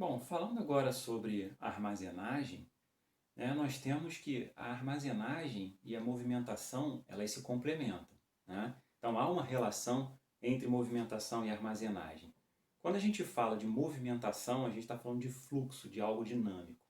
Bom, falando agora sobre armazenagem, nós temos que a armazenagem e a movimentação, elas se complementam, né? Então há uma relação entre movimentação e armazenagem. Quando a gente fala de movimentação, a gente está falando de fluxo, de algo dinâmico.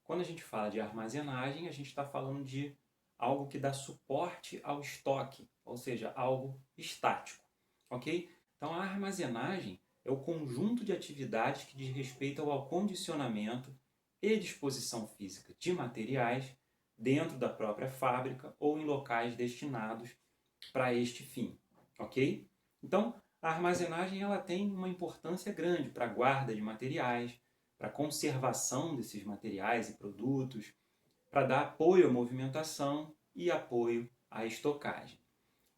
Quando a gente fala de armazenagem, a gente está falando de algo que dá suporte ao estoque, ou seja, algo estático, ok? Então a armazenagem é o conjunto de atividades que diz respeito ao acondicionamento e disposição física de materiais dentro da própria fábrica ou em locais destinados para este fim, ok? Então, a armazenagem ela tem uma importância grande para a guarda de materiais, para a conservação desses materiais e produtos, para dar apoio à movimentação e apoio à estocagem.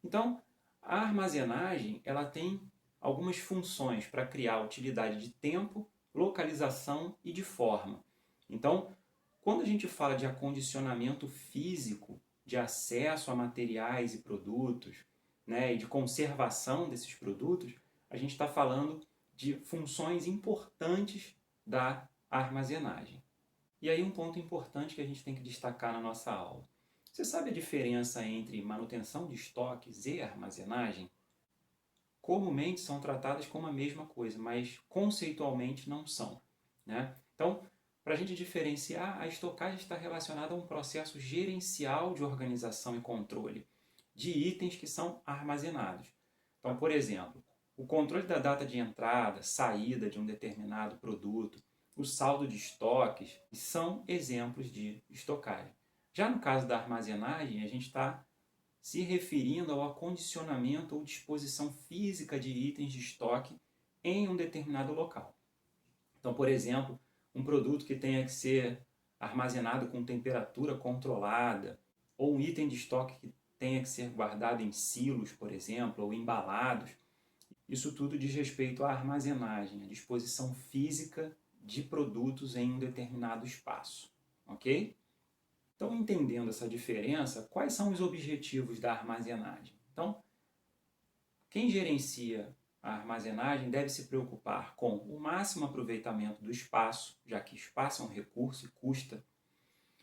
Então, a armazenagem ela tem algumas funções para criar utilidade de tempo, localização e de forma. Então, quando a gente fala de acondicionamento físico, de acesso a materiais e produtos, e de conservação desses produtos, a gente está falando de funções importantes da armazenagem. E aí um ponto importante que a gente tem que destacar na nossa aula. Você sabe a diferença entre manutenção de estoques e armazenagem? Comumente são tratadas como a mesma coisa, mas conceitualmente não são, né? Então, para a gente diferenciar, a estocagem está relacionada a um processo gerencial de organização e controle de itens que são armazenados. Então, por exemplo, o controle da data de entrada, saída de um determinado produto, o saldo de estoques, são exemplos de estocagem. Já no caso da armazenagem, a gente está se referindo ao acondicionamento ou disposição física de itens de estoque em um determinado local. Então, por exemplo, um produto que tenha que ser armazenado com temperatura controlada, ou um item de estoque que tenha que ser guardado em silos, por exemplo, ou embalados, isso tudo diz respeito à armazenagem, à disposição física de produtos em um determinado espaço, ok? Então, entendendo essa diferença, quais são os objetivos da armazenagem? Então, quem gerencia a armazenagem deve se preocupar com o máximo aproveitamento do espaço, já que espaço é um recurso e custa,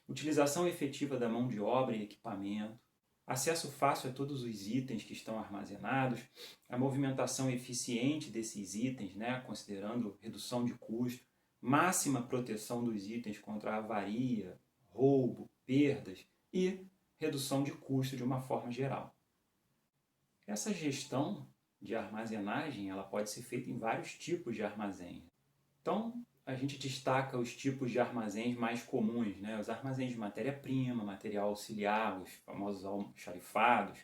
utilização efetiva da mão de obra e equipamento, acesso fácil a todos os itens que estão armazenados, a movimentação eficiente desses itens, considerando redução de custo, máxima proteção dos itens contra avaria, roubo, perdas e redução de custo de uma forma geral. Essa gestão de armazenagem ela pode ser feita em vários tipos de armazém. Então, a gente destaca os tipos de armazéns mais comuns, os armazéns de matéria-prima, material auxiliar, os famosos almoxarifados,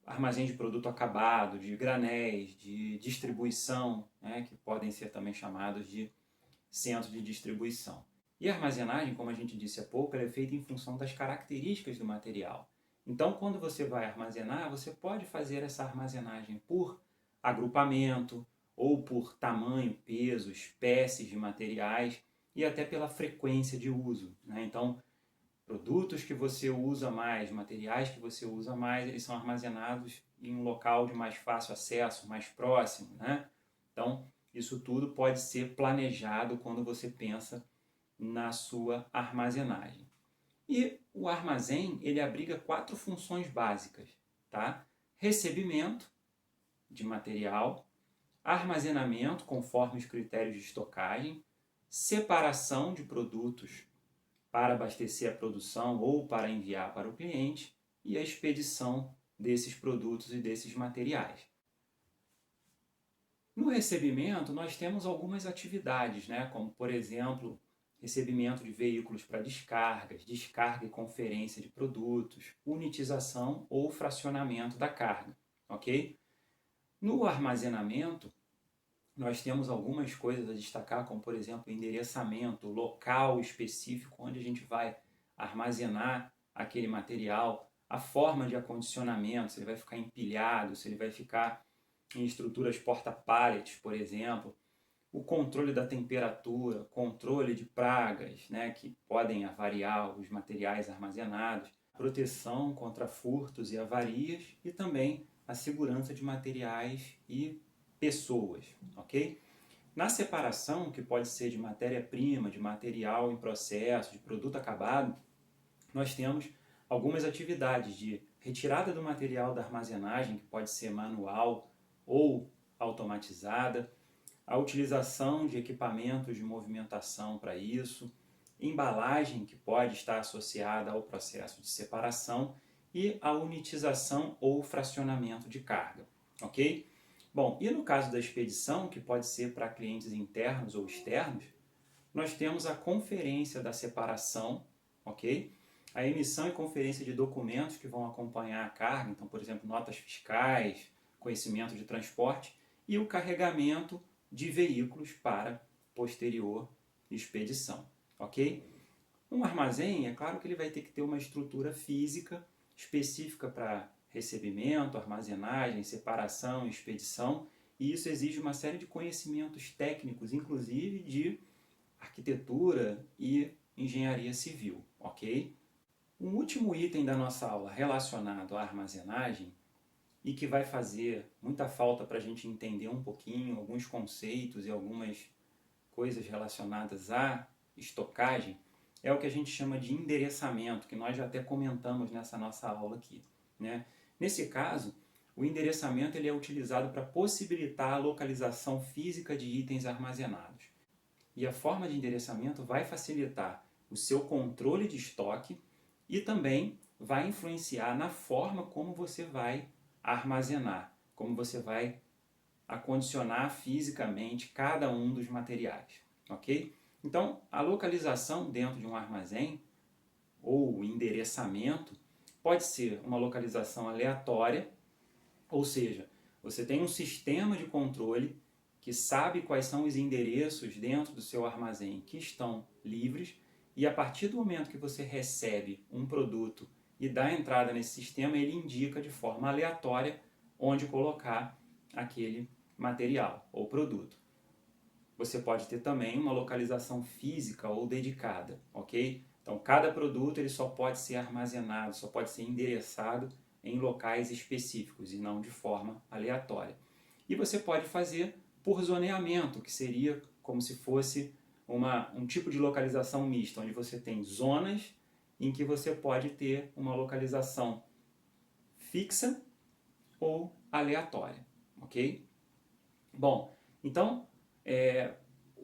armazéns de produto acabado, de granéis, de distribuição, que podem ser também chamados de centro de distribuição. E a armazenagem, como a gente disse há pouco, ela é feita em função das características do material. Então, quando você vai armazenar, você pode fazer essa armazenagem por agrupamento, ou por tamanho, peso, espécies de materiais e até pela frequência de uso. Então, produtos que você usa mais, materiais que você usa mais, eles são armazenados em um local de mais fácil acesso, mais próximo. Então, isso tudo pode ser planejado quando você pensa na sua armazenagem. E o armazém, ele abriga 4 funções básicas, tá? Recebimento de material, armazenamento conforme os critérios de estocagem, separação de produtos para abastecer a produção ou para enviar para o cliente e a expedição desses produtos e desses materiais. No recebimento, nós temos algumas atividades, como, por exemplo, recebimento de veículos para descargas, descarga e conferência de produtos, unitização ou fracionamento da carga, ok? No armazenamento, nós temos algumas coisas a destacar, como, por exemplo, o endereçamento, o local específico onde a gente vai armazenar aquele material, a forma de acondicionamento, se ele vai ficar empilhado, se ele vai ficar em estruturas porta-pallets, por exemplo, o controle da temperatura, controle de pragas, que podem avariar os materiais armazenados, proteção contra furtos e avarias e também a segurança de materiais e pessoas, ok? Na separação, que pode ser de matéria-prima, de material em processo, de produto acabado, nós temos algumas atividades de retirada do material da armazenagem, que pode ser manual ou automatizada, a utilização de equipamentos de movimentação para isso, embalagem que pode estar associada ao processo de separação e a unitização ou fracionamento de carga, ok? Bom, e no caso da expedição, que pode ser para clientes internos ou externos, nós temos a conferência da separação, ok? A emissão e conferência de documentos que vão acompanhar a carga, então, por exemplo, notas fiscais, conhecimento de transporte, e o carregamento de veículos para posterior expedição, ok? Um armazém, é claro que ele vai ter que ter uma estrutura física específica para recebimento, armazenagem, separação, expedição, e isso exige uma série de conhecimentos técnicos, inclusive de arquitetura e engenharia civil, ok? Um último item da nossa aula relacionado à armazenagem e que vai fazer muita falta para a gente entender um pouquinho alguns conceitos e algumas coisas relacionadas à estocagem é o que a gente chama de endereçamento, que nós já até comentamos nessa nossa aula aqui, né? Nesse caso, o endereçamento ele é utilizado para possibilitar a localização física de itens armazenados. E a forma de endereçamento vai facilitar o seu controle de estoque e também vai influenciar na forma como você vai armazenar, como você vai acondicionar fisicamente cada um dos materiais, ok? Então, a localização dentro de um armazém ou o endereçamento pode ser uma localização aleatória, ou seja, você tem um sistema de controle que sabe quais são os endereços dentro do seu armazém que estão livres e a partir do momento que você recebe um produto e dá entrada nesse sistema, ele indica de forma aleatória onde colocar aquele material ou produto. Você pode ter também uma localização física ou dedicada, ok? Então, cada produto ele só pode ser armazenado, só pode ser endereçado em locais específicos e não de forma aleatória. E você pode fazer por zoneamento, que seria como se fosse um tipo de localização mista, onde você tem zonas em que você pode ter uma localização fixa ou aleatória, ok? Bom, então,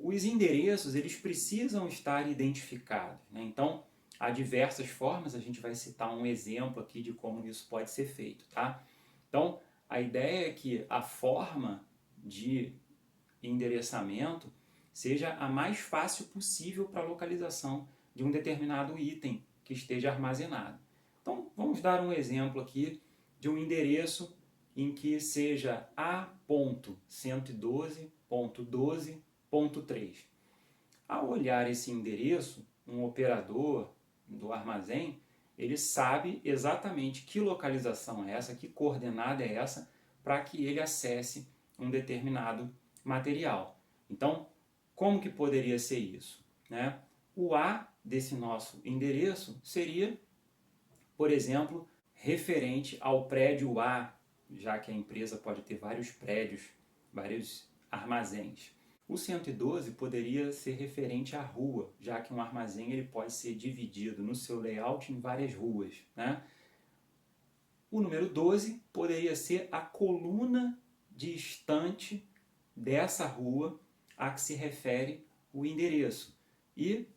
os endereços eles precisam estar identificados, né? Então, há diversas formas, a gente vai citar um exemplo aqui de como isso pode ser feito, tá? Então, a ideia é que a forma de endereçamento seja a mais fácil possível para a localização de um determinado item que esteja armazenado. Então, vamos dar um exemplo aqui de um endereço em que seja A.112.12.3. Ao olhar esse endereço, um operador do armazém, ele sabe exatamente que localização é essa, que coordenada é essa, para que ele acesse um determinado material. Então, como que poderia ser isso, né? O A desse nosso endereço seria, por exemplo, referente ao prédio A, já que a empresa pode ter vários prédios, vários armazéns. O 112 poderia ser referente à rua, já que um armazém ele pode ser dividido no seu layout em várias ruas, né? O número 12 poderia ser a coluna de estante dessa rua a que se refere o endereço. E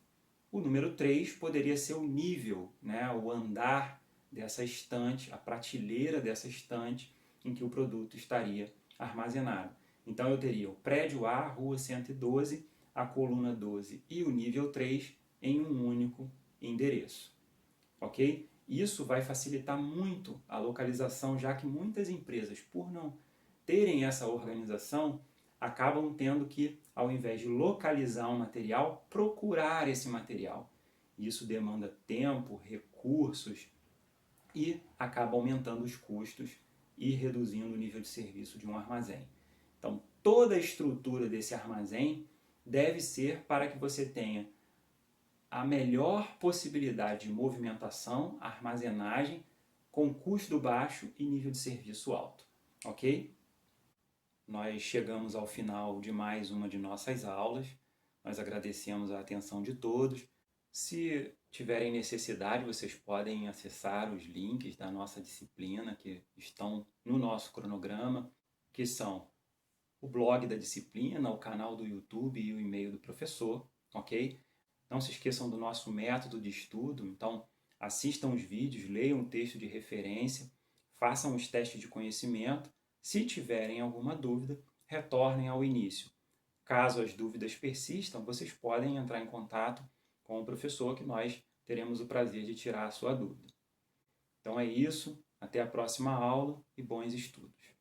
o número 3 poderia ser o nível, né, o andar dessa estante, a prateleira dessa estante em que o produto estaria armazenado. Então eu teria o prédio A, rua 112, a coluna 12 e o nível 3 em um único endereço. Ok? Isso vai facilitar muito a localização, já que muitas empresas, por não terem essa organização, acabam tendo que, ao invés de localizar um material, procurar esse material. Isso demanda tempo, recursos e acaba aumentando os custos e reduzindo o nível de serviço de um armazém. Então, toda a estrutura desse armazém deve ser para que você tenha a melhor possibilidade de movimentação, armazenagem, com custo baixo e nível de serviço alto. Ok? nós chegamos ao final de mais uma de nossas aulas. Nós agradecemos a atenção de todos. Se tiverem necessidade, vocês podem acessar os links da nossa disciplina que estão no nosso cronograma, que são o blog da disciplina, o canal do YouTube e o e-mail do professor, ok? Não se esqueçam do nosso método de estudo, então assistam os vídeos, leiam o texto de referência, façam os testes de conhecimento. Se tiverem alguma dúvida, retornem ao início. Caso as dúvidas persistam, vocês podem entrar em contato com o professor que nós teremos o prazer de tirar a sua dúvida. Então é isso, até a próxima aula e bons estudos.